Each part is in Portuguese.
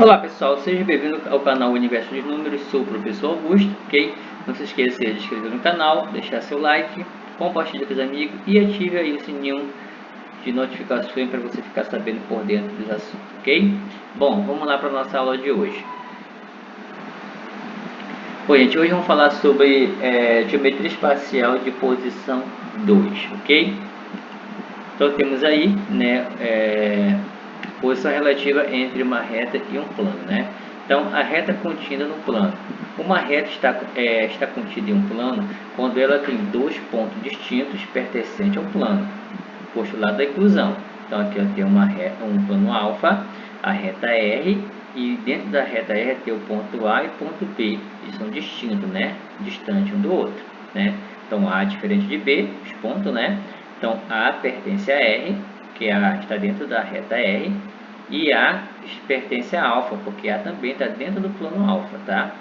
Olá pessoal, seja bem-vindo ao canal Universo de Números, sou o professor Augusto, ok? Não se esqueça de se inscrever no canal, deixar seu like, compartilhar com os amigos e ative aí o sininho de notificações para você ficar sabendo por dentro dos assuntos, ok? Bom, vamos lá para a nossa aula de hoje. Bom, gente, hoje vamos falar sobre geometria espacial de posição 2, ok? Então temos aí, né, posição relativa entre uma reta e um plano, né? Então, a reta contida no plano. Uma reta está contida em um plano quando ela tem dois pontos distintos pertencentes ao plano. Postulado da inclusão. Então, aqui eu tenho um plano alfa, a reta R, e dentro da reta R tem o ponto A e o ponto B. Eles são distintos, né? Distantes um do outro, né? Então, A é diferente de B, os pontos, né? Então, A pertence a R, que está dentro da reta R, e A pertence a alfa, porque A também está dentro do plano alfa, tá?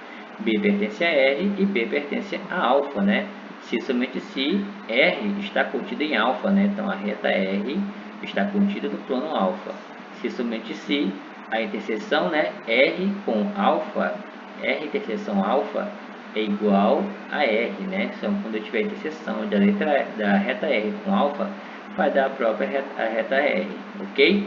B pertence a R e B pertence a alfa, né? Se somente se R está contida em alfa, né? Então a reta R está contida no plano alfa. Se somente se a interseção, né, R com alfa, R interseção alfa é igual a R, né? Então quando eu tiver a interseção da reta R com alfa, vai dar a própria reta R, ok?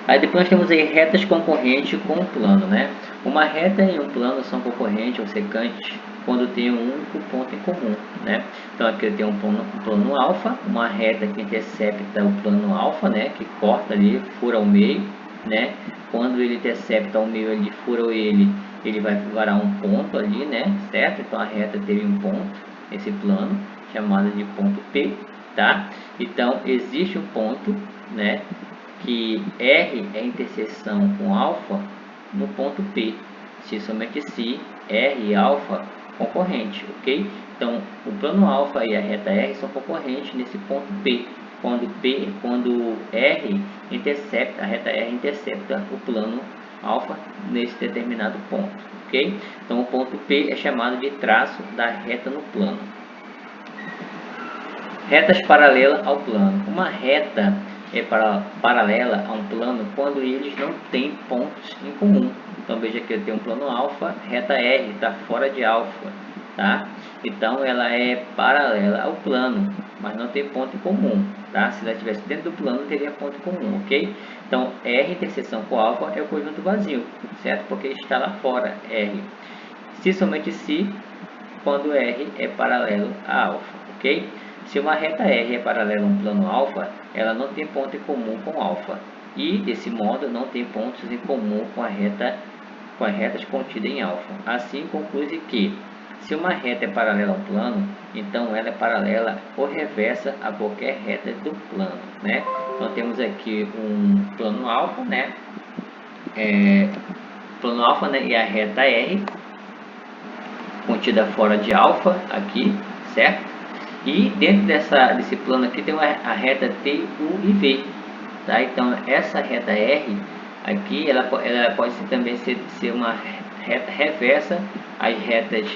Aí depois nós temos aí retas concorrentes com um plano, né? Uma reta e um plano são concorrentes ou secantes quando tem um único ponto em comum, né? Então aqui eu tenho um plano alfa, uma reta que intercepta o plano alfa, né? Que corta ali, fura ao meio, né? Quando ele intercepta ao meio, ele fura ele vai varar um ponto ali, né? Certo? Então a reta teve um ponto, esse plano, chamado de ponto P, tá? Então existe um ponto, né? Que R é interseção com alfa no ponto P, se somente se R e alfa concorrente, ok? Então, o plano alfa e a reta R são concorrentes nesse ponto P, quando R intercepta, a reta R intercepta o plano alfa nesse determinado ponto, ok? Então, o ponto P é chamado de traço da reta no plano. Retas paralelas ao plano. Uma reta é paralela a um plano quando eles não têm pontos em comum. Então veja que eu tenho um plano alfa, reta R está fora de alfa, tá? Então ela é paralela ao plano, mas não tem ponto em comum, tá? Se ela estivesse dentro do plano, teria ponto em comum, ok? Então R interseção com alfa é o conjunto vazio, certo? Porque está lá fora, R. Se somente se, quando R é paralelo a alfa, ok? Se uma reta R é paralela a um plano alfa, ela não tem ponto em comum com alfa. E, desse modo, não tem pontos em comum com as retas contidas em alfa. Assim, conclui-se que, se uma reta é paralela a um plano, então ela é paralela ou reversa a qualquer reta do plano, né? Então, temos aqui um plano alfa, né? E a reta R, contida fora de alfa, aqui, certo? E dentro desse plano aqui tem a reta T, U e V, tá? Então essa reta R aqui, ela pode também ser uma reta reversa às retas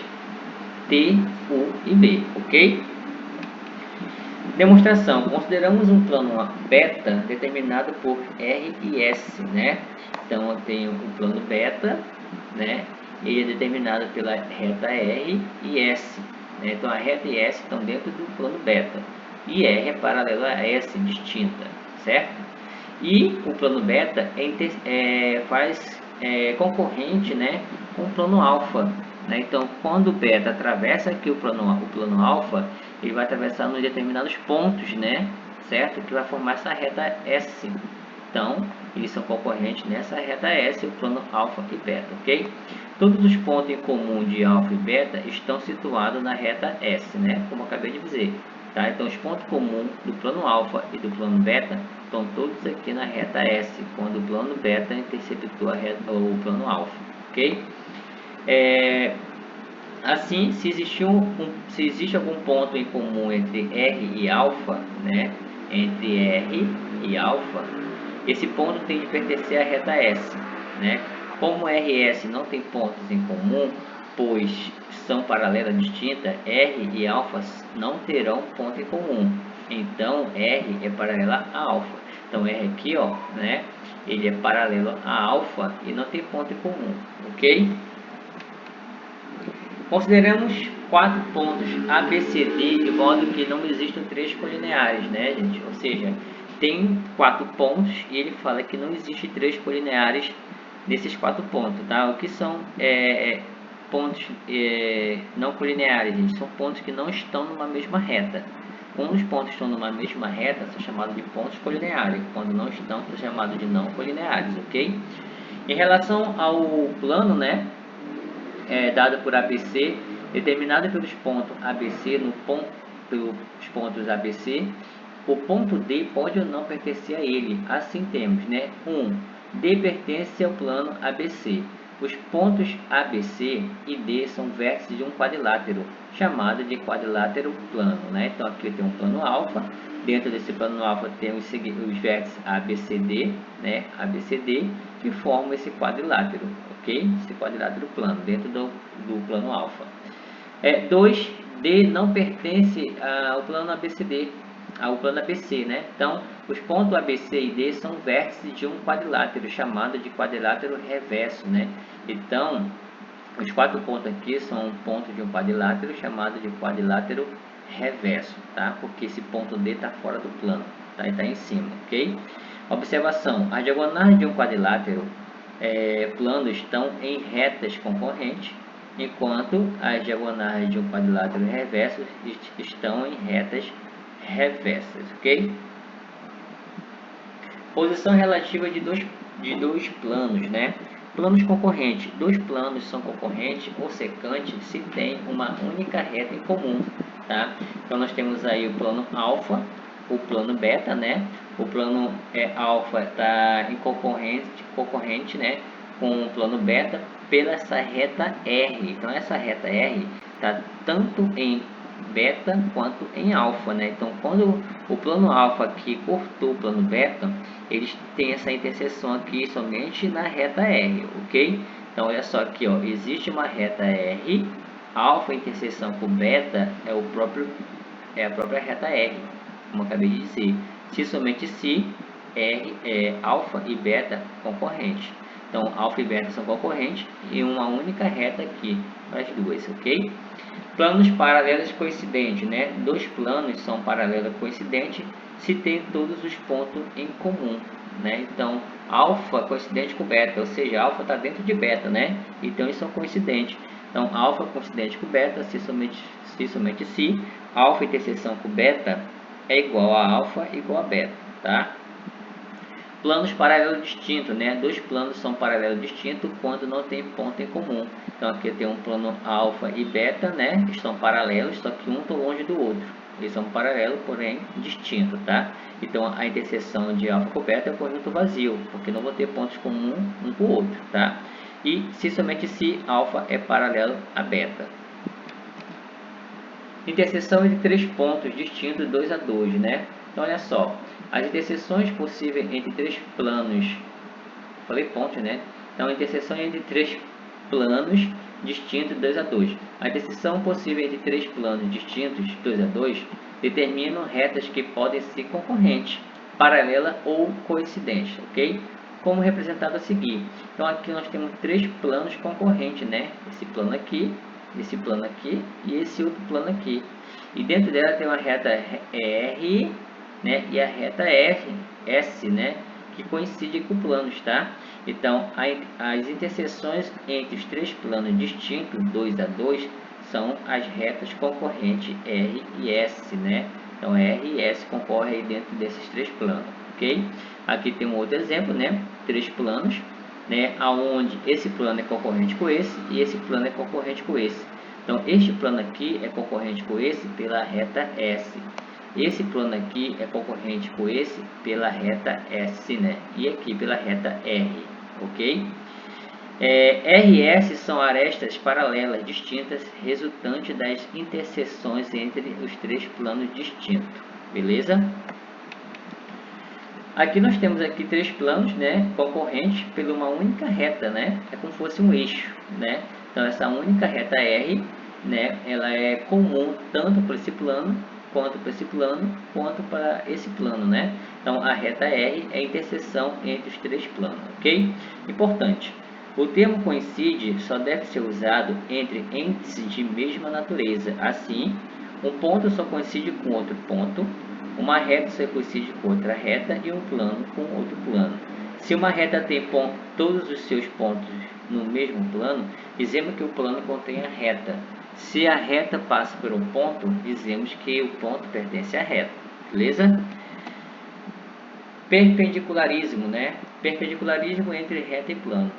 T, U e V, ok? Demonstração. Consideramos um plano beta determinado por R e S, né? Então eu tenho um plano beta, né? Ele é determinado pela reta R e S. Então a reta e S estão dentro do plano beta e R é paralelo a S, distinta, certo? E o plano beta faz concorrente, né, com o plano alfa, né? Então quando o beta atravessa aqui o plano alfa, ele vai atravessar nos determinados pontos, né, certo? Que vai formar essa reta S. Então, eles são concorrentes nessa reta S, o plano alfa e beta, ok? Todos os pontos em comum de alfa e beta estão situados na reta S, né? Como eu acabei de dizer, tá? Então, os pontos comuns do plano alfa e do plano beta estão todos aqui na reta S, quando o plano beta interceptou o plano alfa, ok? Assim, se existe algum ponto em comum entre R e alfa, né? Entre R e alfa, esse ponto tem de pertencer à reta S, né? Como R e S não tem pontos em comum, pois são paralelas distintas, R e alfa não terão ponto em comum. Então R é paralela a alfa. Então R aqui, ó, né? ele é paralelo a alfa e não tem ponto em comum, ok? Consideramos 4 pontos ABCD de modo que não existam 3 colineares, né, gente? Ou seja, tem 4 pontos e ele fala que não existe 3 colineares nesses 4 pontos, tá? O que são pontos não colineares, gente? São pontos que não estão numa mesma reta. Quando os pontos estão numa mesma reta, são chamados de pontos colineares. Quando não estão, são chamados de não colineares, ok? Em relação ao plano, né? Dado por ABC, determinado pelos pontos ABC pelos pontos ABC, o ponto D pode ou não pertencer a ele. Assim temos, né? 1. D pertence ao plano ABC. Os pontos ABC e D são vértices de um quadrilátero, chamado de quadrilátero plano, né? Então aqui tem um plano alfa. Dentro desse plano alfa tem os vértices ABCD, né? ABCD, que formam esse quadrilátero, ok? Esse quadrilátero plano, dentro do plano alfa. 2, D não pertence ao plano ABCD, ao plano ABC, né? Então, os pontos ABC e D são vértices de um quadrilátero, chamado de quadrilátero reverso, né? Então, os 4 pontos aqui são pontos de um quadrilátero chamado de quadrilátero reverso, tá? Porque esse ponto D está fora do plano, tá? Está em cima, ok? Observação: as diagonais de um quadrilátero plano estão em retas concorrentes, enquanto as diagonais de um quadrilátero reverso estão em retas reversas, ok? Posição relativa de dois planos, né? Planos concorrentes. Dois planos são concorrentes ou secantes se tem uma única reta em comum, tá? Então nós temos aí o plano alfa, o plano beta, né? O plano alfa está em concorrente, né? Com o plano beta pela essa reta R. Então essa reta R está tanto em beta quanto em alfa, né? Então quando o plano alfa aqui cortou o plano beta, eles têm essa interseção aqui somente na reta R, ok? Então olha só aqui, ó, existe uma reta R, alfa interseção com beta é a própria reta R, como eu acabei de dizer. Se somente se R alfa e beta concorrentes. Então alfa e beta são concorrentes e uma única reta aqui para as duas, ok? Planos paralelos coincidentes, né? Dois planos são paralelos coincidentes se tem todos os pontos em comum, né? Então, alfa coincidente com beta, ou seja, alfa está dentro de beta, né? Então, eles são coincidentes. Então, alfa coincidente com beta, se somente se alfa interseção com beta é igual a alfa igual a beta, tá? Planos paralelos distintos, né? Dois planos são paralelos distintos quando não tem ponto em comum. Então aqui tem um plano alfa e beta, né? Estão paralelos, só que um está longe do outro. Eles são paralelos, porém distintos, tá? Então a interseção de alfa com beta é um conjunto vazio, porque não vou ter pontos comuns um com o outro, tá? E se somente se alfa é paralelo a beta. Interseção de três pontos distintos 2 a 2, né? Então olha só, as interseções possíveis entre três planos, falei pontos, né? Então a interseção entre três planos distintos 2 a 2. A interseção possível entre três planos distintos 2 a 2 determinam retas que podem ser concorrentes, paralelas ou coincidentes, ok? Como representado a seguir. Então aqui nós temos três planos concorrentes, né? Esse plano aqui e esse outro plano aqui. E dentro dela tem uma reta R, né? E a reta S, né? Que coincide com planos, tá? Então, as interseções entre os três planos distintos, 2 a 2, são as retas concorrentes R e S, né? Então, R e S concorrem dentro desses três planos, ok? Aqui tem um outro exemplo, né? Três planos, né? Aonde esse plano é concorrente com esse e esse plano é concorrente com esse. Então, este plano aqui é concorrente com esse pela reta S. Esse plano aqui é concorrente com esse pela reta S, né? E aqui pela reta R, ok? R e S são arestas paralelas distintas resultantes das interseções entre os três planos distintos, beleza? Aqui nós temos aqui três planos, né, concorrentes por uma única reta, né? É como se fosse um eixo, né? Então essa única reta R, né, ela é comum tanto para esse plano quanto para esse plano, quanto para esse plano, né? Então, a reta R é a interseção entre os três planos, ok? Importante. O termo coincide só deve ser usado entre índices de mesma natureza. Assim, um ponto só coincide com outro ponto, uma reta só coincide com outra reta e um plano com outro plano. Se uma reta tem todos os seus pontos no mesmo plano, dizemos que o plano contém a reta. Se a reta passa por um ponto, dizemos que o ponto pertence à reta. Beleza? Perpendicularismo, né? Perpendicularismo entre reta e plano.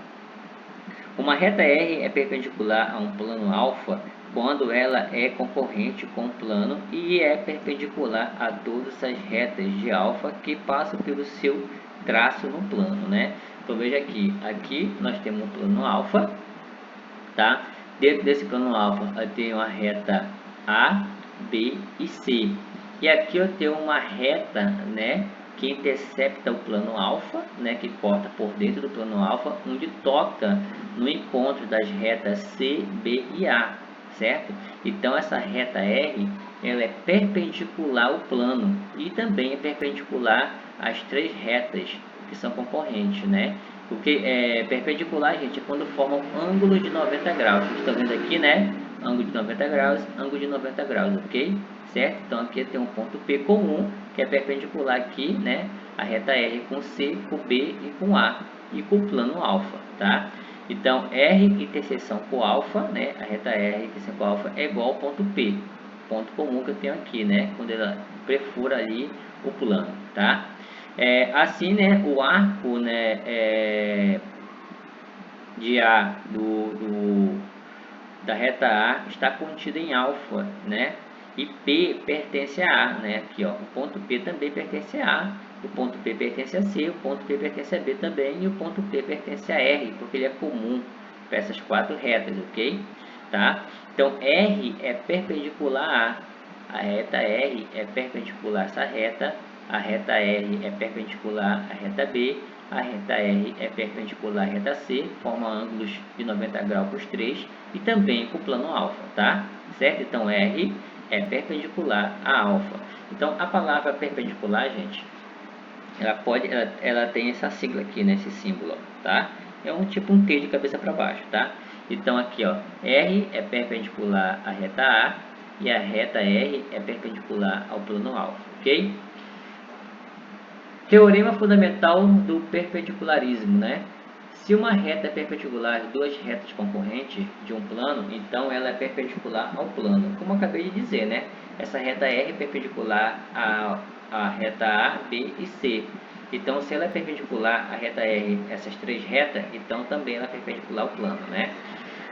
Uma reta R é perpendicular a um plano alfa quando ela é concorrente com o plano e é perpendicular a todas as retas de alfa que passam pelo seu traço no plano, né? Então veja aqui nós temos um plano alfa, tá? Dentro desse plano alfa eu tenho a reta A, B e C. E aqui eu tenho uma reta, né, que intercepta o plano alfa, né, que corta por dentro do plano alfa, onde toca no encontro das retas C, B e A, certo? Então essa reta R, ela é perpendicular ao plano e também é perpendicular às três retas que são concorrentes, né? Porque é perpendicular, gente, é quando forma um ângulo de 90 graus. Vocês estão vendo aqui, né? Ângulo de 90 graus, ângulo de 90 graus, ok? Certo? Então aqui tem um ponto P comum, que é perpendicular aqui, né? A reta R com C, com B e com A, e com o plano alfa, tá? Então, R interseção com alfa, né? A reta R interseção com alfa é igual ao ponto P, ponto comum que eu tenho aqui, né? Quando ela perfura ali o plano, tá? Assim, né? O arco, né? De A da reta A está contido em alfa, né? E P pertence a A, né? Aqui, ó, o ponto P também pertence a A, o ponto P pertence a C, o ponto P pertence a B também e o ponto P pertence a R, porque ele é comum para essas quatro retas, ok? Tá? Então, R é perpendicular a reta R é perpendicular a essa reta, a reta R é perpendicular à reta B, a reta R é perpendicular à reta C, forma ângulos de 90 graus para os três e também com o plano alfa, tá? Certo? Então, R é perpendicular a alfa. Então, a palavra perpendicular, gente, ela tem essa sigla aqui, né? Esse símbolo, tá? É um tipo um T de cabeça para baixo, tá? Então, aqui, ó, R é perpendicular à reta A e a reta R é perpendicular ao plano alfa, ok? Teorema fundamental do perpendicularismo, né? Se uma reta é perpendicular às duas retas concorrentes de um plano, então ela é perpendicular ao plano. Como eu acabei de dizer, né? Essa reta R é perpendicular à reta A, B e C. Então, se ela é perpendicular à reta R, essas três retas, então também ela é perpendicular ao plano, né?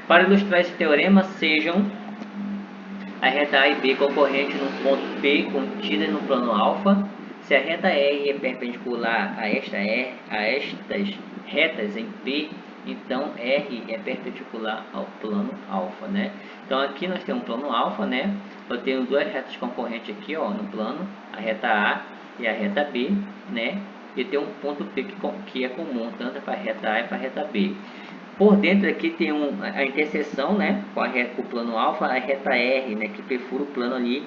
Para ilustrar esse teorema, sejam a reta A e B concorrentes no ponto P contida no plano alfa. Se a reta R é perpendicular a estas retas em P, então R é perpendicular ao plano alfa, né? Então aqui nós temos um plano alfa, né? Eu tenho duas retas concorrentes aqui, ó, no plano, a reta A e a reta B, né? E tem um ponto P que é comum tanto para a reta A e para a reta B. Por dentro aqui tem a interseção, né, com o plano alfa, a reta R, né, que perfura o plano ali,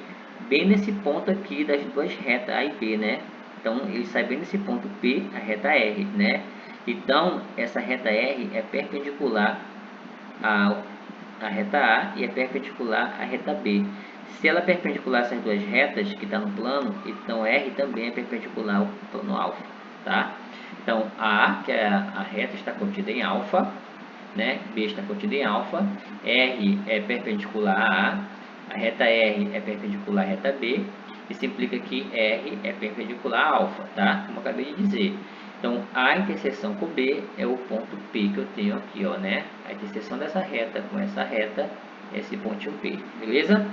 bem nesse ponto aqui das duas retas A e B, né? Então, ele sai bem nesse ponto P, a reta R, né? Então, essa reta R é perpendicular à reta A e é perpendicular à reta B. Se ela é perpendicular a essas duas retas que está no plano, então R também é perpendicular ao plano alfa, tá? Então, A, que é a reta, está contida em alfa, né? B está contida em alfa, R é perpendicular a reta R é perpendicular à reta B, isso implica que R é perpendicular a alfa, tá? Como eu acabei de dizer. Então, a interseção com B é o ponto P que eu tenho aqui, ó, né? A interseção dessa reta com essa reta é esse pontinho P, beleza?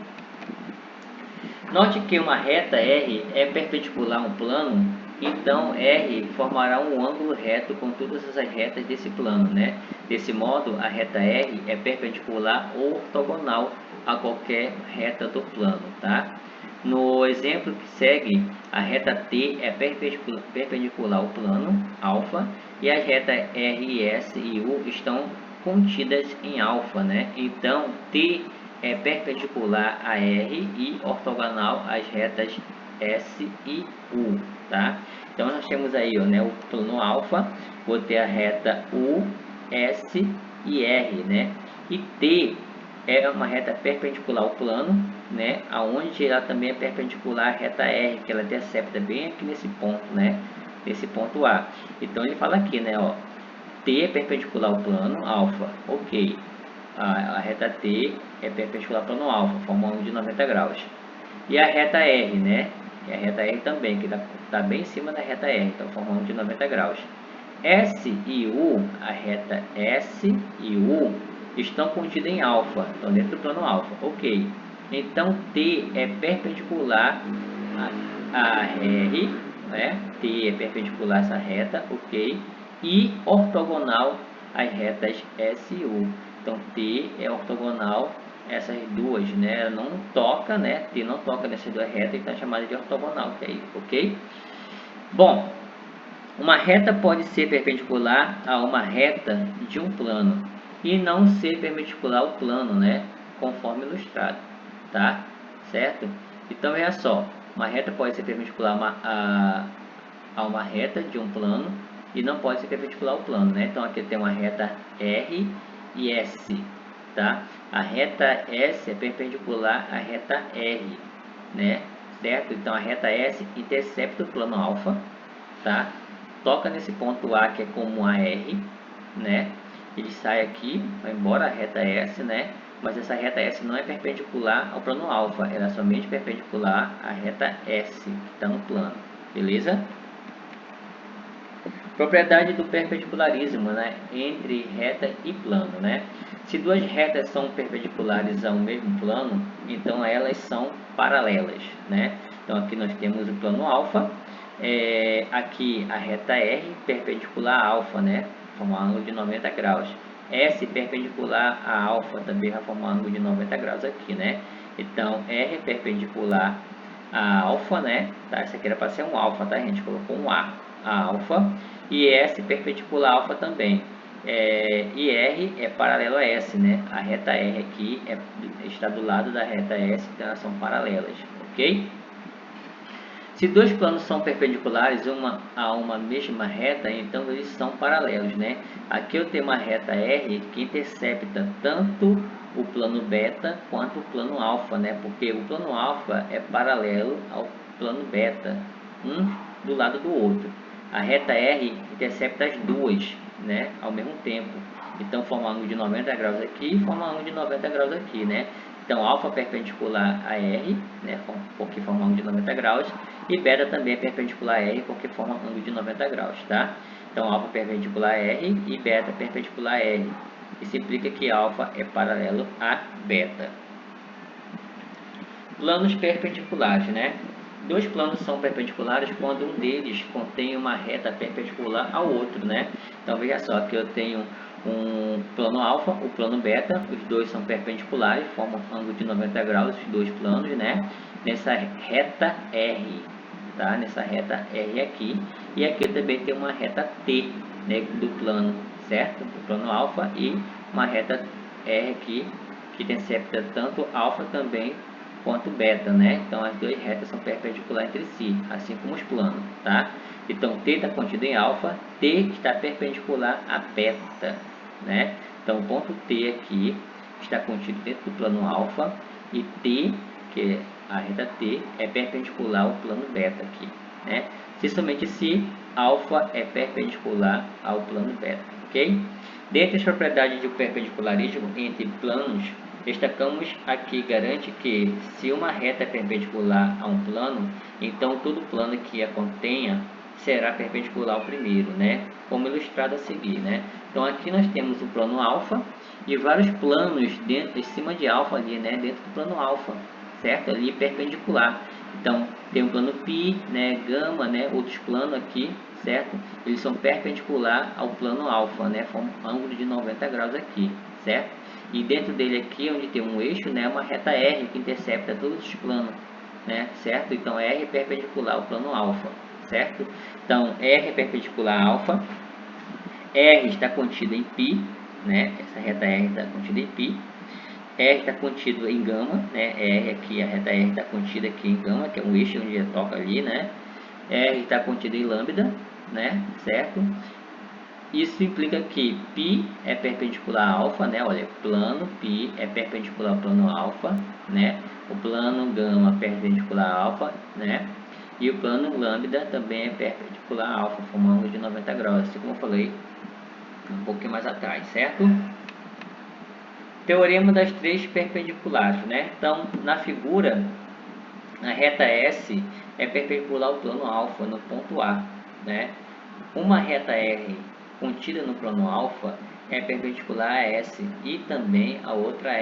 Note que uma reta R é perpendicular a um plano, então R formará um ângulo reto com todas as retas desse plano, né? Desse modo, a reta R é perpendicular ou ortogonal a qualquer reta do plano, tá? No exemplo que segue, a reta T é perpendicular ao plano alfa e as retas R, S e U estão contidas em alfa, né? Então, T é perpendicular a R e ortogonal às retas S e U, tá? Então nós temos aí, ó, né, o plano alfa, vou ter a reta U, S e R, né? E T é uma reta perpendicular ao plano, né? Aonde ela também é perpendicular à reta R, que ela intercepta bem aqui nesse ponto, né? Nesse ponto A. Então ele fala aqui, né, ó, T é perpendicular ao plano alfa, ok. A reta T é perpendicular ao plano alfa, forma um ângulo de 90 graus. E a reta R, né? E a reta R também, que está bem em cima da reta R, então forma um ângulo de 90 graus. S e U, a reta S e U estão contidas em alfa, estão dentro do plano alfa, ok. Então T é perpendicular a R, né? T é perpendicular a essa reta, ok. E ortogonal às retas S e U. Então T é ortogonal a essas duas, né? Ela não toca, né? T não toca nessas duas retas e está chamada de ortogonal, que é isso, ok? Bom, uma reta pode ser perpendicular a uma reta de um plano e não ser perpendicular ao plano, né? Conforme ilustrado, tá? Certo? Então, veja só, uma reta pode ser perpendicular a uma reta de um plano e não pode ser perpendicular ao plano, né? Então, aqui tem uma reta R e S, tá? A reta S é perpendicular à reta R, né? Certo? Então, a reta S intercepta o plano alfa, tá? Toca nesse ponto A que é comum a R, né? Ele sai aqui, vai embora a reta S, né? Mas essa reta S não é perpendicular ao plano alfa, ela é somente perpendicular à reta S, que está no plano, beleza? Propriedade do perpendicularismo, né? Entre reta e plano, né? Se duas retas são perpendiculares ao mesmo plano, então elas são paralelas, né? Então aqui nós temos o plano alfa, aqui a reta R perpendicular a alfa, né? Formar um ângulo de 90 graus. S perpendicular a alfa também vai formar um ângulo de 90 graus aqui, né? Então R perpendicular a alfa, né? Tá? Isso aqui era para ser um alfa, tá? A gente colocou um A alfa e S perpendicular a alfa também. E R é paralelo a S, né? A reta R aqui está do lado da reta S, então elas são paralelas, ok? Se dois planos são perpendiculares a uma mesma reta, então eles são paralelos, né? Aqui eu tenho uma reta R que intercepta tanto o plano beta quanto o plano alfa, né? Porque o plano alfa é paralelo ao plano beta, um do lado do outro. A reta R intercepta as duas, né? Ao mesmo tempo. Então forma um ângulo de 90 graus aqui e forma um ângulo de 90 graus aqui, né? Então alfa perpendicular a R, né? Porque forma um ângulo de 90 graus. E beta também é perpendicular a R, porque forma um ângulo de 90 graus, tá? Então alfa perpendicular a R e beta perpendicular a R. Isso implica que alfa é paralelo a beta. Planos perpendiculares, né? Dois planos são perpendiculares quando um deles contém uma reta perpendicular ao outro, né? Então veja só, aqui eu tenho um plano alfa, o plano beta, os dois são perpendiculares, formam um ângulo de 90 graus, os dois planos, né? Nessa reta R, tá? Nessa reta R aqui, e aqui eu também tem uma reta T, né? Do plano, certo? Do plano alfa e uma reta R aqui, que intercepta tanto alfa também quanto beta, né? Então as duas retas são perpendiculares entre si, assim como os planos, tá? Então T está contido em alfa, T está perpendicular a beta, né? Então o ponto T aqui está contido dentro do plano alfa e T, que é a reta T, é perpendicular ao plano beta aqui, né? Se somente se alfa é perpendicular ao plano beta, ok? Dentre as propriedades do perpendicularismo entre planos, destacamos aqui garante que se uma reta é perpendicular a um plano, então todo plano que a contenha será perpendicular ao primeiro, né? Como ilustrado a seguir, né? Então aqui nós temos o plano alfa e vários planos dentro, em cima de alfa ali, né? Dentro do plano alfa, certo? Ali perpendicular. Então tem o plano π, né? Gama, né? Outros planos aqui, certo? Eles são perpendicular ao plano alfa, né? Formam um ângulo de 90 graus aqui, certo? E dentro dele aqui, onde tem um eixo, né, uma reta R que intercepta todos os planos, né, certo? Então R é perpendicular ao plano alfa, certo? Então R é perpendicular a alfa, R está contido em π, né? Essa reta R está contida em π. R está contido em gama, né? R aqui, a reta R está contida aqui em gama, que é um eixo onde toca ali, né? R está contido em lambda, né? Certo? Isso implica que π é perpendicular a alfa, né? Olha, plano π é perpendicular ao plano alfa, né? O plano gama perpendicular a alfa, né? E o plano lambda também é perpendicular a alfa, formando um ângulo de 90 graus, assim como eu falei um pouquinho mais atrás, certo? Teorema das três perpendiculares, né? Então, na figura, a reta S é perpendicular ao plano alfa no ponto A, né? Uma reta R contida no plano alfa é perpendicular a S e também a outra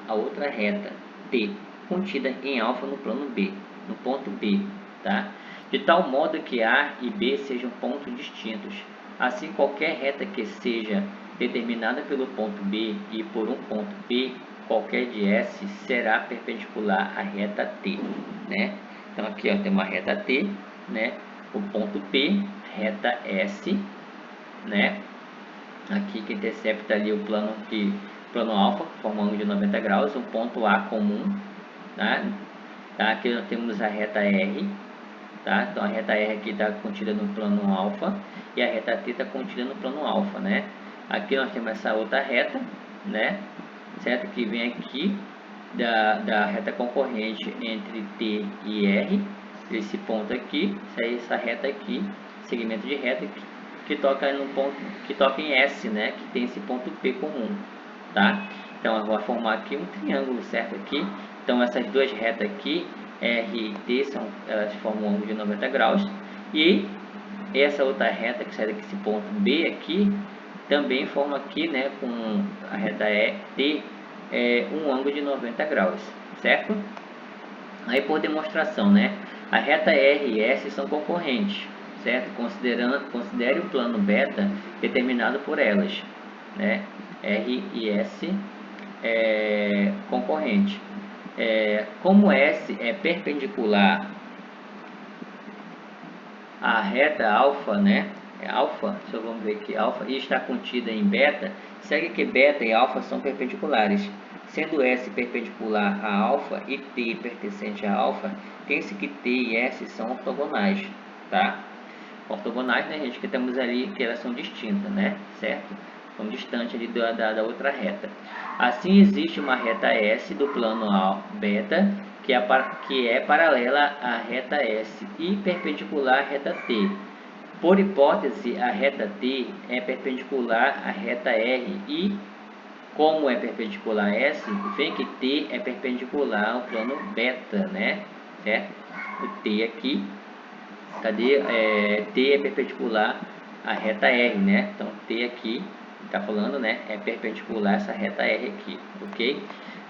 outra reta T contida em alfa no plano B, no ponto B, tá? De tal modo que A e B sejam pontos distintos. Assim, qualquer reta que seja determinada pelo ponto B e por um ponto P qualquer de S será perpendicular à reta T, né? Então aqui ó, tem uma reta T, né? O ponto P, reta S, né? Aqui que intercepta ali o plano alfa, formando de 90 graus, um ponto A comum, tá? Aqui nós temos a reta R, tá? Então a reta R aqui está contida no plano alfa e a reta T está contida no plano alfa, né? Aqui nós temos essa outra reta, né? Certo? Que vem aqui da reta concorrente entre T e R, esse ponto aqui, essa reta aqui, segmento de reta que toca no ponto, que toca em S, né? Que tem esse ponto P comum, tá? Então eu vou formar aqui um triângulo, certo? Aqui, então essas duas retas aqui, R e T, elas formam um ângulo de 90 graus e essa outra reta que sai desse ponto B aqui também forma aqui, né, com a reta T, um ângulo de 90 graus, certo? Aí por demonstração, né, a reta R e S são concorrentes, certo? Considere o plano beta determinado por elas, né? R e S concorrente. Como S é perpendicular à reta alfa, né? Alfa, só vamos ver aqui, alfa, e está contida em beta, segue que beta e alfa são perpendiculares. Sendo S perpendicular a alfa e T pertencente a alfa, tem-se que T e S são ortogonais, tá? Ortogonais, né, gente, que temos ali que elas são distintas, né? Certo? São distantes ali da outra reta. Assim, existe uma reta S do plano beta que é paralela à reta S e perpendicular à reta T. Por hipótese, a reta T é perpendicular à reta R e, como é perpendicular a S, vem que T é perpendicular ao plano beta, né? Certo? O T aqui, cadê? T é perpendicular à reta R, né? Então, T aqui, está falando, né? É perpendicular essa reta R aqui, ok?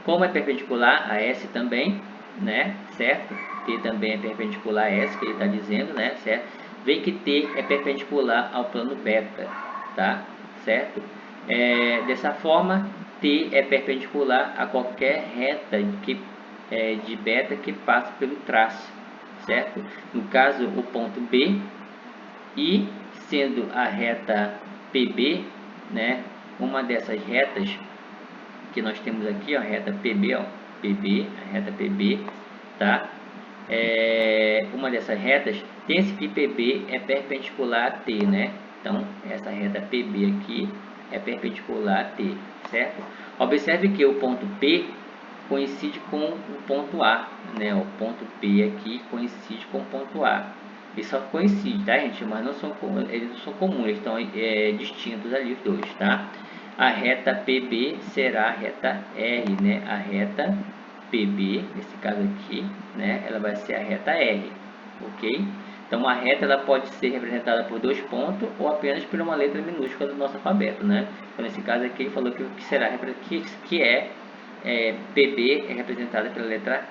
Como é perpendicular a S também, né? Certo? T também é perpendicular a S, que ele está dizendo, né? Certo? Vê que T é perpendicular ao plano beta, tá? Certo? Dessa forma, T é perpendicular a qualquer reta de beta que passa pelo traço, certo? No caso, o ponto B, e sendo a reta PB, né? Uma dessas retas que nós temos aqui, ó, a reta PB, ó, PB, a reta PB, tá? Uma dessas retas, tem-se que PB é perpendicular a T, né? Então, essa reta PB aqui é perpendicular a T, certo? Observe que o ponto P coincide com o ponto A, né? O ponto P aqui coincide com o ponto A. Eles só coincidem, tá, gente? Mas não são, eles não são comuns, eles estão distintos ali os dois, tá? A reta PB será a reta R, né? A reta PB, nesse caso aqui, né? Ela vai ser a reta R, ok? Então, uma reta ela pode ser representada por dois pontos ou apenas por uma letra minúscula do nosso alfabeto, né? Então, nesse caso aqui, ele falou que será PB é representada pela letra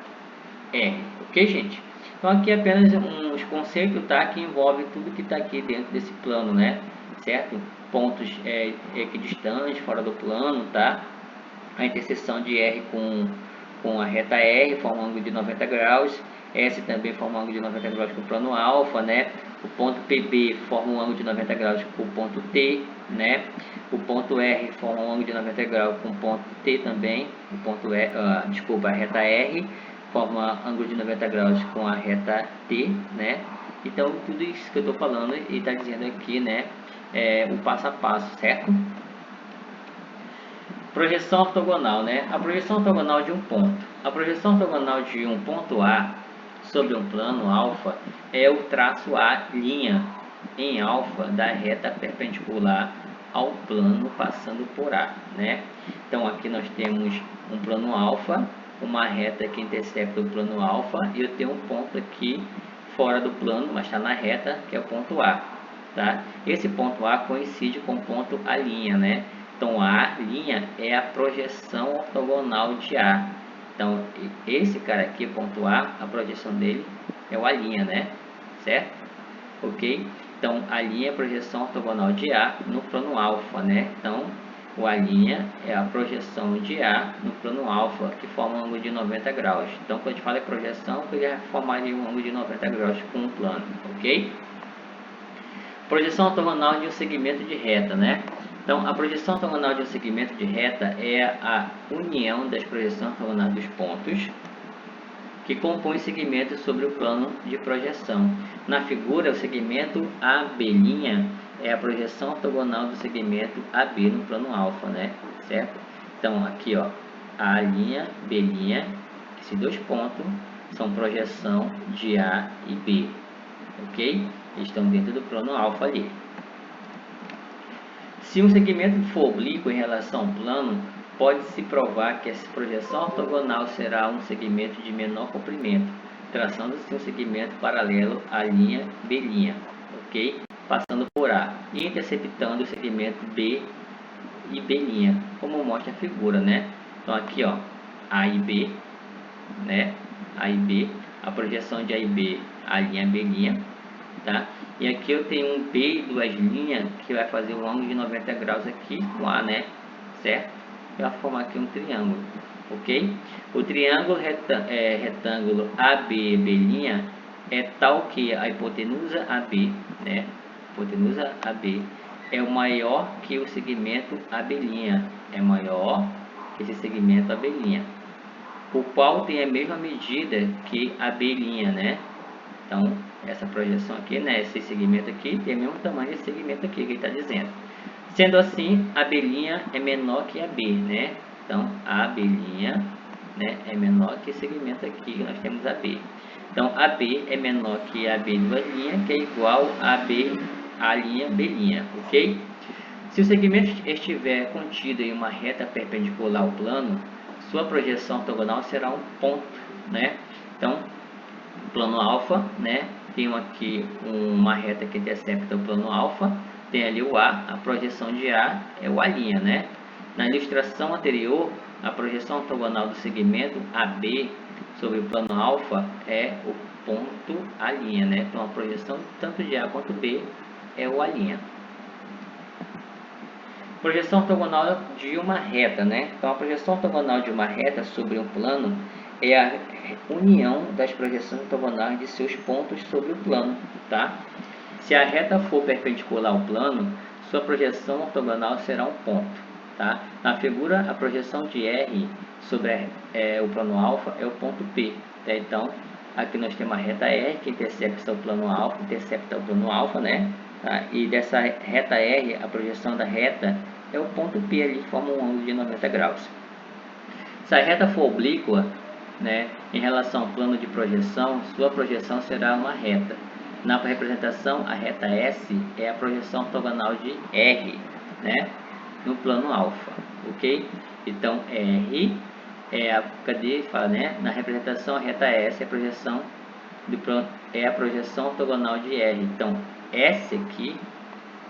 R, ok, gente? Então, aqui é apenas uns conceitos, tá? Que envolve tudo que está aqui dentro desse plano, né? Certo? Pontos equidistantes, fora do plano, tá? A interseção de R com a reta R forma um ângulo de 90 graus, S também forma um ângulo de 90 graus com o plano alfa, né? O ponto PB forma um ângulo de 90 graus com o ponto T, né? O ponto R forma um ângulo de 90 graus com o ponto T também. O ponto R, a reta R forma ângulo de 90 graus com a reta T, né? Então, tudo isso que eu estou falando e está dizendo aqui, né? É o passo a passo, certo? Projeção ortogonal, né? A projeção ortogonal de um ponto. A projeção ortogonal de um ponto A sobre um plano alfa é o traço A' em alfa da reta perpendicular ao plano passando por A, né? Então aqui nós temos um plano alfa, uma reta que intercepta o plano alfa e eu tenho um ponto aqui fora do plano, mas está na reta, que é o ponto A, tá? Esse ponto A coincide com o ponto A', né? Então A' é a projeção ortogonal de A. Então esse cara aqui, ponto A, a projeção dele é o A', né? Certo? Ok? Então A' é a projeção ortogonal de A no plano alfa, né? Então o A' é a projeção de A no plano alfa, que forma um ângulo de 90 graus. Então quando a gente fala em projeção, ele vai formar um ângulo de 90 graus com o plano, ok? Projeção ortogonal de um segmento de reta, né? Então, a projeção ortogonal de um segmento de reta é a união das projeções ortogonais dos pontos que compõem segmentos sobre o plano de projeção. Na figura, o segmento AB' é a projeção ortogonal do segmento AB no plano alfa, né? Certo? Então, aqui, ó, A', B', esses dois pontos são projeção de A e B, ok? Estão dentro do plano alfa ali. Se um segmento for oblíquo em relação ao plano, pode-se provar que essa projeção ortogonal será um segmento de menor comprimento, traçando-se um segmento paralelo à linha B', ok? Passando por A e interceptando o segmento B e B', como mostra a figura, né? Então aqui, ó, A e B, né? A e B, a projeção de A e B, a linha B', tá? E aqui eu tenho um B e duas linhas que vai fazer um ângulo de 90 graus aqui com A, né? Certo? Vai formar aqui um triângulo, ok? O triângulo retângulo ABB' é tal que a hipotenusa AB, né? Hipotenusa AB é o maior que o segmento AB', é maior que esse segmento AB', o qual tem a mesma medida que AB', né? Então, essa projeção aqui, né, esse segmento aqui, tem o mesmo tamanho desse segmento aqui que ele está dizendo. Sendo assim, a B' é menor que a B, né? Então, a B', né, é menor que esse segmento aqui que nós temos a B. Então, a B é menor que a B duas linhas, que é igual a B, a linha B', ok? Se o segmento estiver contido em uma reta perpendicular ao plano, sua projeção ortogonal será um ponto, né? Então, plano alfa, né? Tem aqui uma reta que intercepta o plano alfa, tem ali o A, a projeção de A é o A', né? Na ilustração anterior, a projeção ortogonal do segmento AB sobre o plano alfa é o ponto A', né? Então a projeção tanto de A quanto B é o A'. Projeção ortogonal de uma reta, né? Então a projeção ortogonal de uma reta sobre um plano é a união das projeções ortogonais de seus pontos sobre o plano, tá? Se a reta for perpendicular ao plano, sua projeção ortogonal será um ponto, tá? Na figura, a projeção de R sobre o plano alfa é o ponto P, tá? Então, aqui nós temos a reta R que intercepta o plano alfa, né? Tá? E dessa reta R, a projeção da reta é o ponto P ali, forma um ângulo de 90 graus. Se a reta for oblíqua, né, em relação ao plano de projeção, sua projeção será uma reta. Na representação, a reta S é a projeção ortogonal de R, né, no plano alfa, ok? Então, R é a, fala, né, na representação, a reta S é a projeção do plano, é a projeção ortogonal de R. Então, S aqui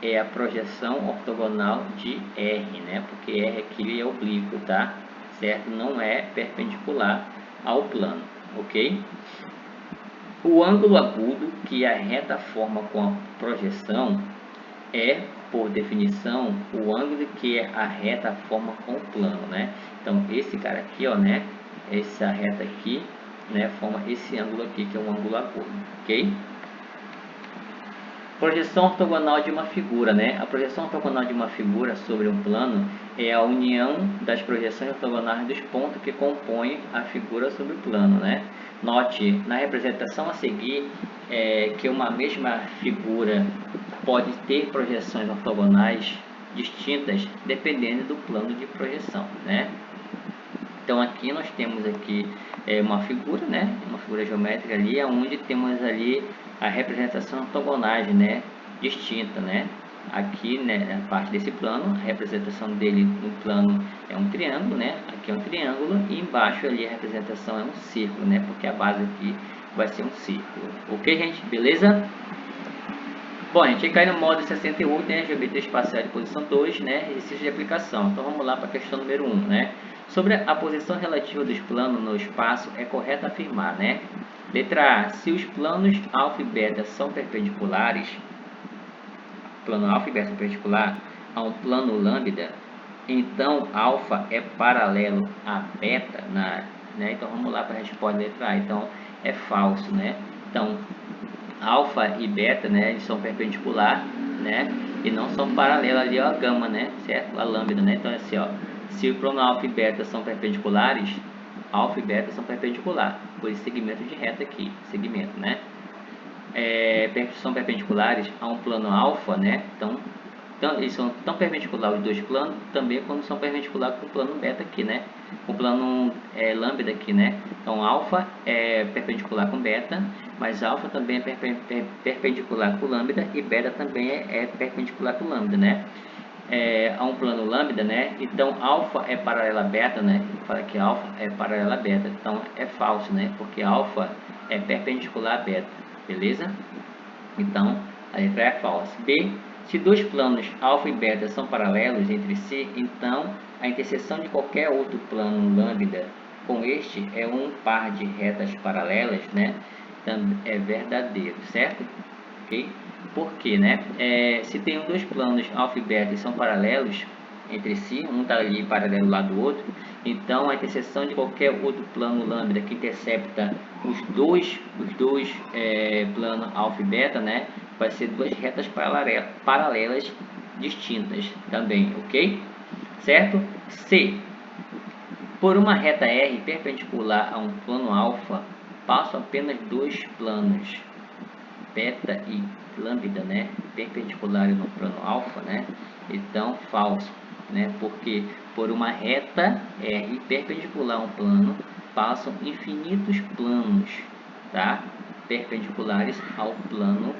é a projeção ortogonal de R, né, porque R aqui é oblíquo, tá? Certo? Não é perpendicular ao plano, ok? O ângulo agudo que a reta forma com a projeção é, por definição, o ângulo que a reta forma com o plano, né? Então, esse cara aqui, ó, né? Essa reta aqui, né? Forma esse ângulo aqui, que é um ângulo agudo, ok? Projeção ortogonal de uma figura, né? A projeção ortogonal de uma figura sobre um plano é a união das projeções ortogonais dos pontos que compõem a figura sobre o plano, né? Note na representação a seguir que uma mesma figura pode ter projeções ortogonais distintas dependendo do plano de projeção, né? Então aqui nós temos aqui uma figura, né? Uma figura geométrica ali, onde temos ali a representação ortogonais, né? Distinta, né? Aqui, né, a parte desse plano, a representação dele no plano é um triângulo, né? Aqui é um triângulo e embaixo ali a representação é um círculo, né? Porque a base aqui vai ser um círculo. Ok, gente? Beleza? Bom, a gente cai no módulo 68, né? Geometria espacial de posição 2, né? Exercício de aplicação. Então vamos lá para a questão número 1, né? Sobre a posição relativa dos planos no espaço, é correto afirmar, né? Letra A. Se os planos alfa e beta são perpendiculares, plano alfa e beta perpendicular a um plano lambda, então alfa é paralelo a beta na área, né? Então vamos lá para a resposta da letra A. Então é falso, né? Então alfa e beta, né, eles são perpendiculares, né, e não são paralelos ali a gama, né, certo? A lambda, né? Então é assim, ó, se o plano alfa e beta são perpendiculares, alfa e beta são perpendiculares, por esse segmento de reta aqui, segmento, né? São perpendiculares a um plano alfa, né? Então eles são tão perpendiculares os dois planos, também quando são perpendiculares com o plano beta aqui, né? Com o plano lambda aqui, né? Então alfa é perpendicular com beta, mas alfa também é perpendicular com lambda e beta também é perpendicular com lambda, né? A um plano lambda, né? Então alfa é paralela a beta, né? Fala que alfa é paralela a beta, então é falso, né? Porque alfa é perpendicular a beta, beleza? Então a letra é falsa. B. Se dois planos alfa e beta são paralelos entre si, então a interseção de qualquer outro plano lambda com este é um par de retas paralelas, né? É verdadeiro, certo? Ok? Por quê, né? Se tem dois planos alfa e beta e são paralelos entre si, um está ali paralelo lá do outro, então a interseção de qualquer outro plano lambda que intercepta os dois planos alfa e beta, né, vai ser duas retas paralelas distintas também, ok? Certo? C. Por uma reta R perpendicular a um plano alfa, passam apenas dois planos beta e lambda, né, perpendiculares no plano alfa, né? Então falso, né? Porque por uma reta R perpendicular a um plano passam infinitos planos, tá? Perpendiculares ao plano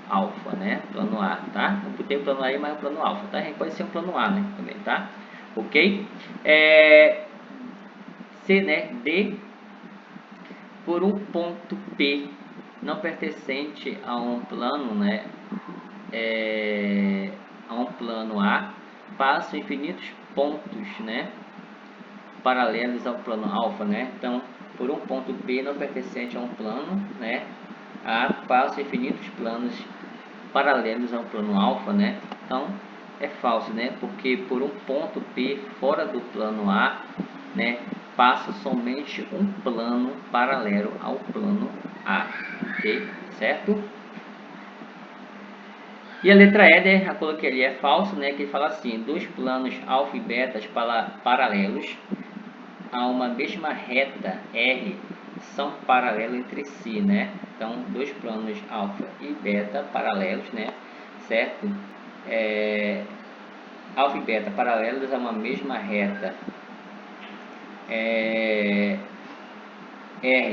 alfa, né? Plano A, tá? Eu botei o plano A aí, mas é o plano alfa, tá? Pode ser um plano A, né? Também, tá? Ok? C, né? D. Por um ponto P não pertencente a um plano, né, a um plano A, passam infinitos pontos, né, paralelos ao plano alfa, né? Então, por um ponto P não pertencente a um plano, né, A, passam infinitos planos paralelos ao plano alfa, né? Então, é falso, né? Porque por um ponto P fora do plano A, né, passa somente um plano paralelo ao plano A, ok? Certo? E a letra E, né, eu coloquei ali, é falso, né, que ele fala assim, dois planos alfa e betas paralelos a uma mesma reta R são paralelos entre si, né? Então, dois planos alfa e beta paralelos, né? Certo? Alfa e beta paralelos a uma mesma reta R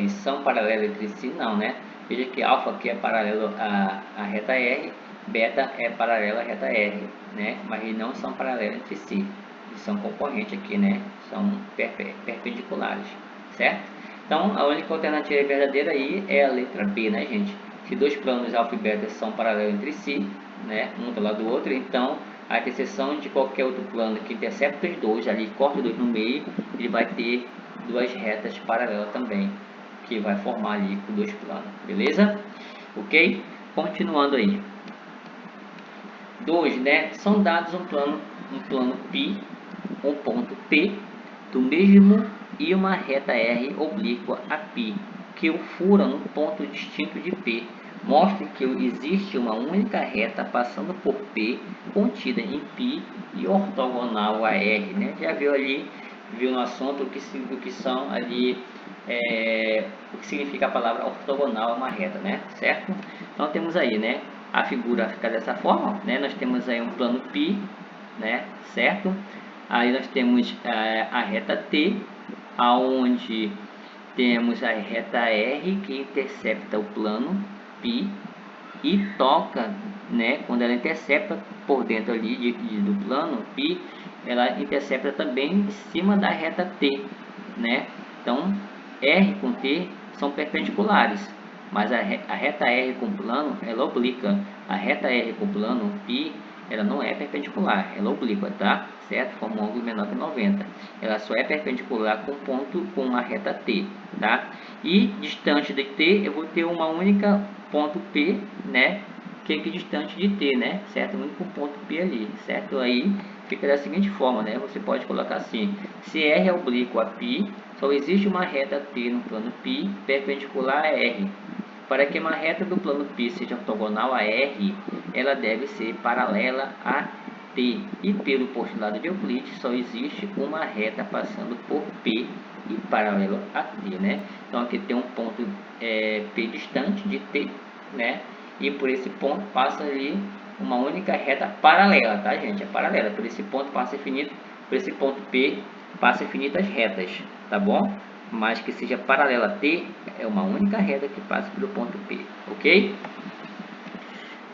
são paralelos entre si, não, né? Veja que alfa aqui é paralelo à reta R, beta é paralelo à reta R, né? Mas eles não são paralelos entre si, eles são concorrentes aqui, né? São perpendiculares, certo? Então, a única alternativa verdadeira aí é a letra B, né, gente? Se dois planos alfa e beta são paralelos entre si, né? Um do lado do outro, então a interseção de qualquer outro plano que intercepta os dois, ali corta os dois no meio, ele vai ter duas retas paralelas também, que vai formar ali com dois planos, beleza? Ok? Continuando aí. 2, né? São dados um plano π, um ponto P do mesmo e uma reta R oblíqua a π, que o fura num ponto distinto de P. Mostre que existe uma única reta passando por P, contida em π e ortogonal a R, né? Já viu ali, viu no assunto o que são ali, o que significa a palavra ortogonal a uma reta, né? Certo? Então temos aí, né? A figura fica dessa forma, né? Nós temos aí um plano π, né? Certo? Aí nós temos a reta T, aonde temos a reta R que intercepta o plano π e toca, né, quando ela intercepta por dentro ali do plano π, ela intercepta também em cima da reta T, né? Então R com T são perpendiculares, mas a reta R com plano ela oblíqua. A reta R com plano π ela não é perpendicular, ela é oblíqua, tá? Certo? Forma um ângulo menor que 90. Ela só é perpendicular com ponto com a reta T, tá? E distante de T eu vou ter uma única ponto P, né? Que é equidistante de T, né? Certo? O único ponto P ali, certo? Aí fica da seguinte forma, né? Você pode colocar assim: se R é oblíquo a π, só existe uma reta T no plano π perpendicular a R. Para que uma reta do plano π seja ortogonal a R, ela deve ser paralela a T. E pelo postulado de Euclides, só existe uma reta passando por P e paralelo a T, né? Então aqui tem um ponto P distante de T, né? E por esse ponto passa ali uma única reta paralela, tá, gente? É paralela. Por esse ponto passa infinito, por esse ponto P passa infinitas retas, tá bom? Mas que seja paralela a T, é uma única reta que passa pelo ponto P, ok?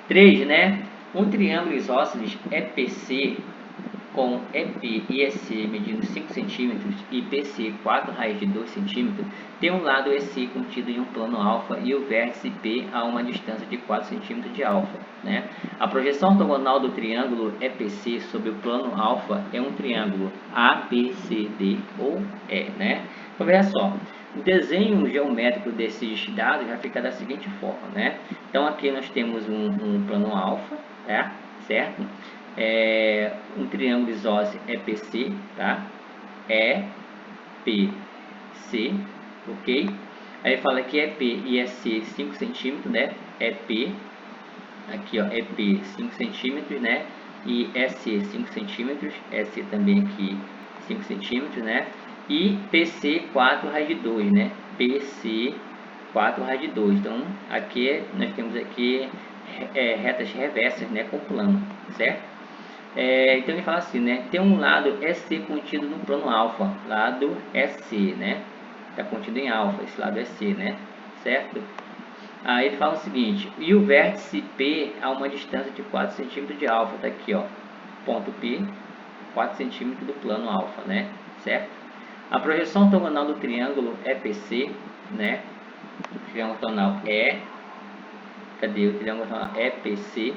3, né? Um triângulo isósceles EPC com EP e EC medindo 5 cm e BC 4 raiz de 2 cm, tem um lado EC contido em um plano alfa e o vértice P a uma distância de 4 cm de alfa, né? A projeção ortogonal do triângulo EPC sobre o plano alfa é um triângulo ABCD ou E, né? Então, veja só, o desenho geométrico desses dados vai ficar da seguinte forma, né? Então, aqui nós temos um plano alfa, tá? Certo? Um triângulo isósceles EPC, tá? EPC, ok? Aí fala que EP e EC 5 cm, né? EP, aqui ó, EP 5 cm, né? E EC 5 cm, EC também aqui 5 cm, né? E PC 4 raiz de 2, né? PC 4 raiz de 2. Então, aqui nós temos aqui retas reversas, né? Com plano, certo? Então ele fala assim, né? Tem um lado EC contido no plano alfa, lado EC, né? Está contido em alfa, esse lado EC, né? Certo? Aí ele fala o seguinte: e o vértice P a uma distância de 4 cm de alfa, tá aqui, ó, ponto P, 4 cm do plano alfa, né? Certo? A projeção ortogonal do triângulo EPC, né? O triângulo ortogonal cadê o triângulo ortogonal EPC,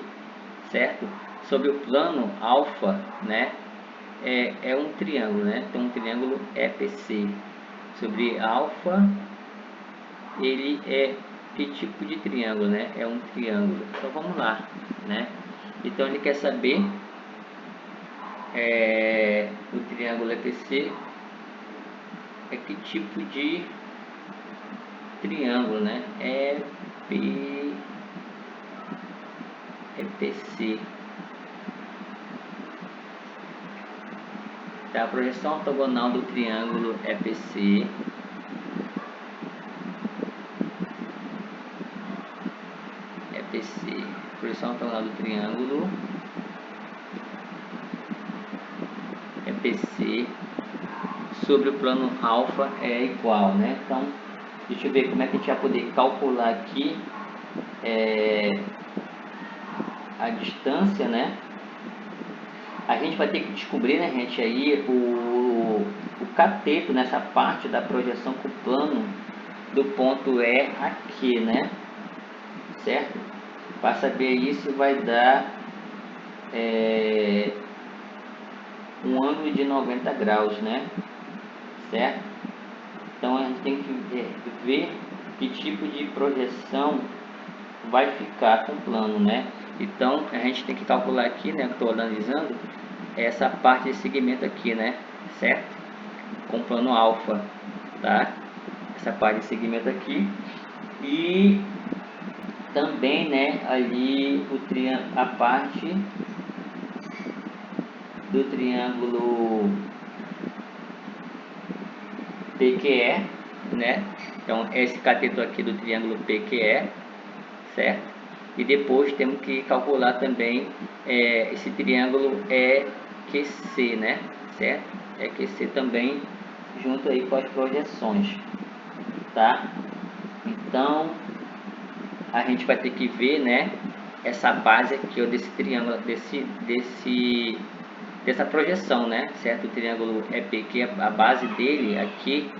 certo? Sobre o plano alfa, né? É um triângulo, né? Então um triângulo EPC sobre alfa, ele é que tipo de triângulo, né? É um triângulo. Então vamos lá, né? Então ele quer saber o triângulo EPC é que tipo de triângulo, né? EPC. Tá, a projeção ortogonal do triângulo EPC projeção ortogonal do triângulo EPC sobre o plano alfa é igual, né? Então, deixa eu ver como é que a gente vai poder calcular aqui a distância, né? A gente vai ter que descobrir, né, gente, aí o cateto nessa parte da projeção com o plano do ponto E aqui, né? Certo? Para saber isso vai dar um ângulo de 90 graus, né? Certo? Então a gente tem que ver que tipo de projeção vai ficar com o plano, né? Então a gente tem que calcular aqui, né? Que estou analisando essa parte de segmento aqui, né? Certo? Com plano alfa, tá? Essa parte de segmento aqui e também, né, ali a parte do triângulo PQE, né? Então esse cateto aqui do triângulo PQE, certo? E depois temos que calcular também esse triângulo EQC, né? Certo? EQC também junto aí com as projeções, tá? Então a gente vai ter que ver, né, essa base aqui, ó, desse triângulo, dessa projeção, né, certo? O triângulo EPQ, a base dele aqui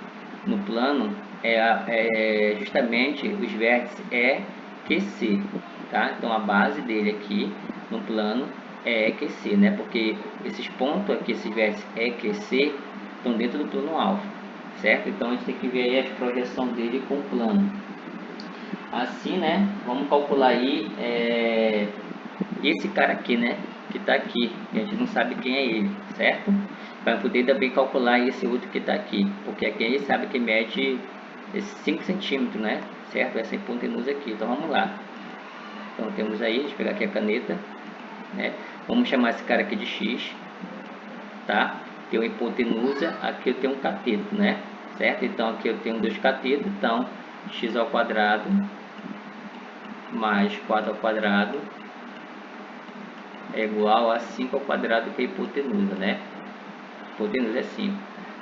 no plano é justamente os vértices EQC, tá? Então a base dele aqui no plano é EQC, né? Porque esses pontos aqui, esses vértices EQC, estão dentro do plano alfa, certo? Então a gente tem que ver aí a projeção dele com o plano. Assim, né? Vamos calcular aí esse cara aqui, né? Que tá aqui, que a gente não sabe quem é ele, certo? Para poder também calcular esse outro que tá aqui, porque aqui a gente sabe que mede esses 5 centímetros, né? Certo? Essa hipotenusa aqui. Então vamos lá. Então temos aí, deixa eu pegar aqui a caneta, né? Vamos chamar esse cara aqui de X, tá? Tem uma hipotenusa, aqui eu tenho um cateto, né? Certo? Então aqui eu tenho 2 catetos, então x ao quadrado mais 4 ao quadrado é igual a 5 ao quadrado, que é a hipotenusa, né? A hipotenusa é 5.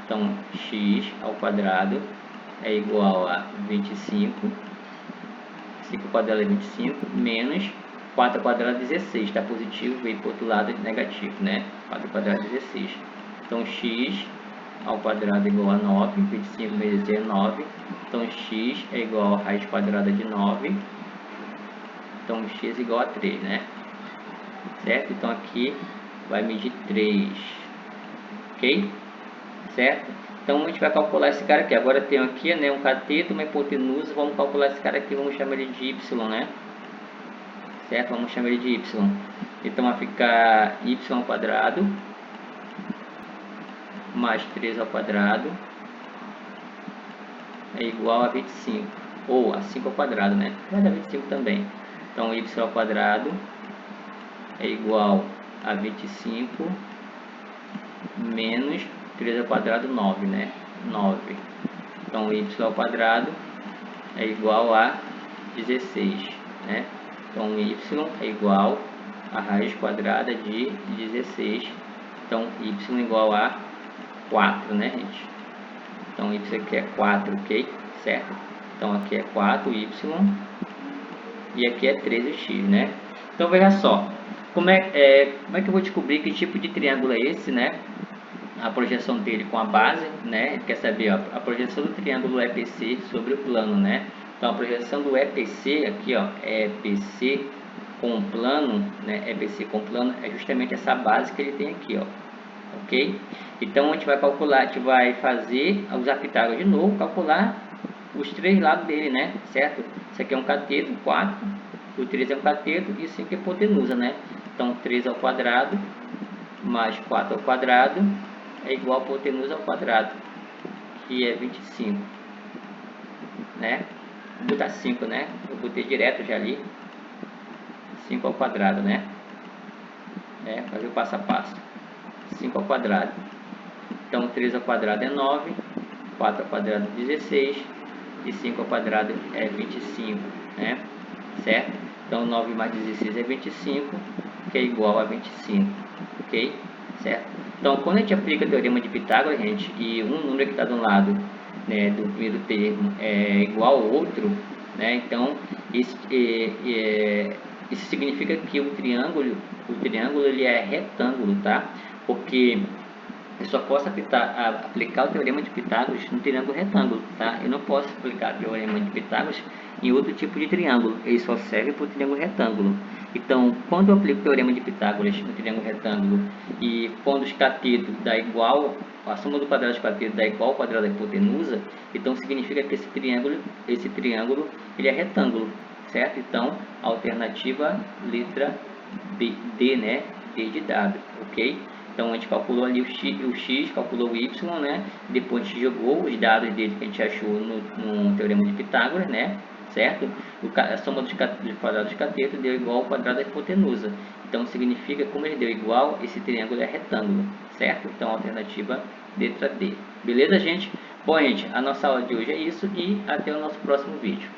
Então, x ao quadrado é igual a 25. 5 ao quadrado é 25, menos 4 ao quadrado é 16. Está positivo, veio para o outro lado negativo, né? 4 ao quadrado é 16. Então, x ao quadrado é igual a 9. 25 vezes é 9. Então, x é igual a raiz quadrada de 9. Então, x é igual a 3, né? Certo? Então, aqui vai medir 3. Ok? Certo? Então, a gente vai calcular esse cara aqui. Agora, tem aqui, né, um cateto, uma hipotenusa. Vamos calcular esse cara aqui. Vamos chamar ele de y, né? Certo? Vamos chamar ele de y. Então, vai ficar y ao quadrado mais 3 ao quadrado é igual a 25. Ou a 5 ao quadrado, né? Vai dar 25 também. Então, y ao quadrado é igual a 25 menos 3 ao quadrado, 9, né? 9. Então, y ao quadrado é igual a 16, né? Então, y é igual a raiz quadrada de 16. Então, y é igual a 4, né, gente? Então, y aqui é 4, ok? Certo? Então, aqui é 4y e aqui é 13x, né? Então, veja só. Como é que eu vou descobrir que tipo de triângulo é esse, né? A projeção dele com a base, né? Quer saber, ó, a projeção do triângulo EPC sobre o plano, né? Então, a projeção do EPC aqui, ó, EPC com plano, né? EPC com plano é justamente essa base que ele tem aqui, ó. Ok? Então, a gente vai calcular, a gente vai fazer, usar Pitágoras de novo, calcular os 3 lados dele, né? Certo? Isso aqui é um cateto, 4. O 3 é um cateto e 5 é hipotenusa, né? Então, 3 ao quadrado mais 4 ao quadrado é igual a hipotenusa ao quadrado, que é 25, né? Vou botar 5, né? Eu botei direto já ali. 5 ao quadrado, né? Fazer o passo a passo. 5 ao quadrado. Então, 3 ao quadrado é 9, 4 ao quadrado é 16 e 5 ao quadrado é 25, né? Certo? Então, 9 mais 16 é 25, que é igual a 25, ok? Certo? Então, quando a gente aplica o teorema de Pitágoras, gente, e um número que está do lado, né, do primeiro termo é igual ao outro, né? Então, isso significa que o triângulo ele é retângulo, tá? Porque eu só posso aplicar o teorema de Pitágoras no triângulo retângulo, tá? Eu não posso aplicar o teorema de Pitágoras em outro tipo de triângulo. Ele só serve para o triângulo retângulo. Então, quando eu aplico o teorema de Pitágoras no triângulo retângulo e quando os catetos dá igual, a soma do quadrado dos catetos dá igual ao quadrado da hipotenusa, então significa que esse triângulo ele é retângulo, certo? Então, alternativa letra D, né? D de dado, ok? Então, a gente calculou ali o x, calculou o y, né? Depois a gente jogou os dados dele que a gente achou no teorema de Pitágoras, né? certo? A soma dos quadrados de cateto deu igual ao quadrado da hipotenusa. Então significa, como ele deu igual, esse triângulo é retângulo, certo? Então alternativa letra D. Beleza, gente? Bom, gente, a nossa aula de hoje é isso e até o nosso próximo vídeo.